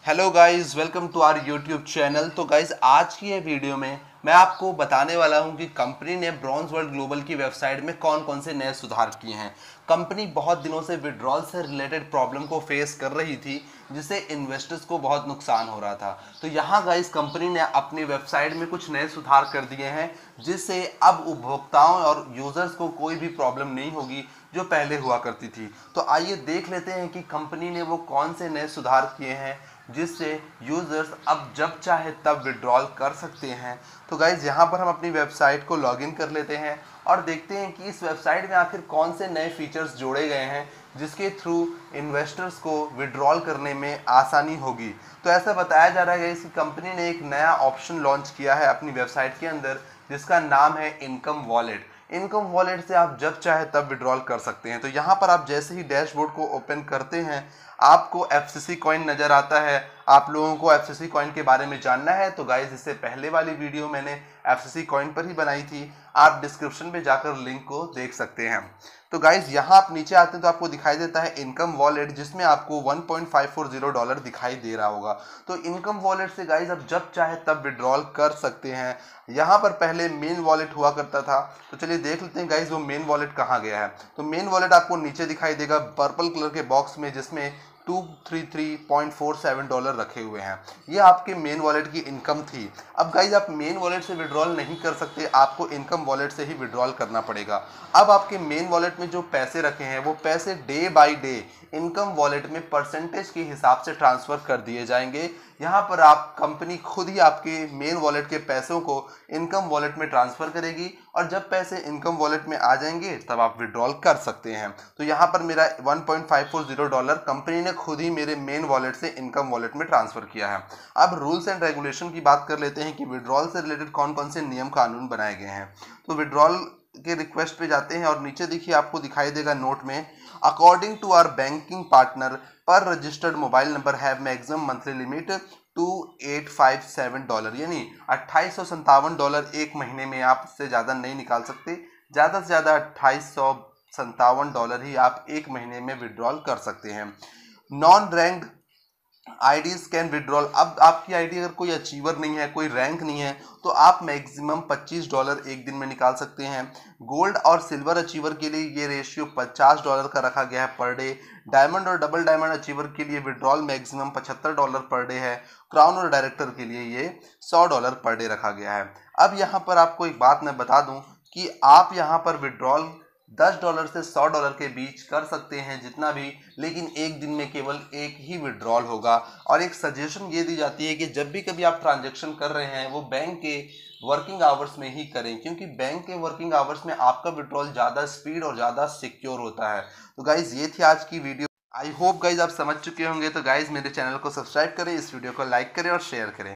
Hello guys, welcome to our YouTube channel. तो guys, आज की ये वीडियो में मैं आपको बताने वाला हूं कि कंपनी ने ब्रॉन्ज वर्ल्ड ग्लोबल की वेबसाइट में कौन कौन से नए सुधार किए हैं। कंपनी बहुत दिनों से विड्रॉल से रिलेटेड प्रॉब्लम को फेस कर रही थी, जिससे इन्वेस्टर्स को बहुत नुकसान हो रहा था। तो यहाँ गाइस, कंपनी ने अपनी वेबसाइट में कुछ नए सुधार कर दिए हैं, जिससे अब उपभोक्ताओं और यूजर्स को कोई भी प्रॉब्लम नहीं होगी जो पहले हुआ करती थी। तो आइए देख लेते हैं कि कंपनी ने वो कौन से नए सुधार किए हैं, जिससे यूजर्स अब जब चाहे तब विड्रॉल कर सकते हैं। तो गाइज, यहाँ पर हम अपनी वेबसाइट को लॉगिन कर लेते हैं और देखते हैं कि इस वेबसाइट में आखिर कौन से नए फीचर्स जोड़े गए हैं, जिसके थ्रू इन्वेस्टर्स को विड्रॉल करने में आसानी होगी। तो ऐसा बताया जा रहा है कि कंपनी ने एक नया ऑप्शन लॉन्च किया है अपनी वेबसाइट के अंदर, जिसका नाम है इनकम वॉलेट। इनकम वॉलेट से आप जब चाहे तब विड्रॉल कर सकते हैं। तो यहाँ पर आप जैसे ही डैशबोर्ड को ओपन करते हैं, आपको एफसीसी कॉइन नज़र आता है। आप लोगों को एफसीसी कॉइन के बारे में जानना है तो गाइज, इससे पहले वाली वीडियो मैंने एफसीसी कॉइन पर ही बनाई थी, आप डिस्क्रिप्शन में जाकर लिंक को देख सकते हैं। तो गाइज, यहाँ आप नीचे आते हैं तो आपको दिखाई देता है इनकम वॉलेट, जिसमें आपको $1.540 दिखाई दे रहा होगा। तो इनकम वॉलेट से गाइज आप जब चाहे तब विड्रॉल कर सकते हैं। यहाँ पर पहले मेन वॉलेट हुआ करता था, तो चलिए देख लेते हैं गाइज वो मेन वॉलेट कहाँ गया है। तो मेन वॉलेट आपको नीचे दिखाई देगा पर्पल कलर के बॉक्स में, जिसमें $233.47 रखे हुए हैं। ये आपके मेन वॉलेट की इनकम थी। अब गाइज, आप मेन वॉलेट से विड्रॉल नहीं कर सकते, आपको इनकम वॉलेट से ही विड्रॉल करना पड़ेगा। अब आपके मेन वॉलेट में जो पैसे रखे हैं, वो पैसे day by day income wallet में परसेंटेज के हिसाब से ट्रांसफर कर दिए जाएंगे। यहाँ पर आप कंपनी खुद ही आपके मेन वॉलेट के पैसों को इनकम वॉलेट में ट्रांसफर करेगी, और जब पैसे इनकम वॉलेट में आ जाएंगे तब आप विड्रॉल कर सकते हैं। तो यहाँ पर मेरा $1.540 कंपनी ने खुद ही मेरे मेन वॉलेट से इनकम वॉलेट में ट्रांसफर किया है। अब रूल्स एंड रेगुलेशन की बात कर लेते हैं कि विड्रॉल से रिलेटेड कौन कौन से नियम कानून बनाए गए हैं। तो विड्रॉल के रिक्वेस्ट पे जाते हैं और नीचे देखिए आपको दिखाई देगा नोट में, according to our banking partner पर registered mobile number have maximum monthly limit $2857, यानी $2857 एक महीने में आप इससे ज़्यादा नहीं निकाल सकते। ज़्यादा से ज़्यादा $2857 ही आप एक महीने में विड्रॉल कर सकते हैं। Non ranked IDs can withdrawal. अब आपकी आईडी अगर कोई अचीवर नहीं है, कोई रैंक नहीं है, तो आप मैक्सिमम $25 एक दिन में निकाल सकते हैं। गोल्ड और सिल्वर अचीवर के लिए ये रेशियो $50 का रखा गया है पर डे। डायमंड और डबल डायमंड अचीवर के लिए विड्रॉल मैक्सिमम $75 पर डे है। क्राउन और डायरेक्टर के लिए ये $100 पर डे रखा गया है। अब यहाँ पर आपको एक बात मैं बता दूं कि आप यहाँ पर विड्रॉल $10 से $100 के बीच कर सकते हैं, जितना भी, लेकिन एक दिन में केवल एक ही विड्रॉल होगा। और एक सजेशन ये दी जाती है कि जब भी कभी आप ट्रांजैक्शन कर रहे हैं, वो बैंक के वर्किंग आवर्स में ही करें, क्योंकि बैंक के वर्किंग आवर्स में आपका विड्रॉल ज़्यादा स्पीड और ज़्यादा सिक्योर होता है। तो गाइज, ये थी आज की वीडियो। आई होप गाइज आप समझ चुके होंगे। तो गाइज, मेरे चैनल को सब्सक्राइब करें, इस वीडियो को लाइक करें और शेयर करें।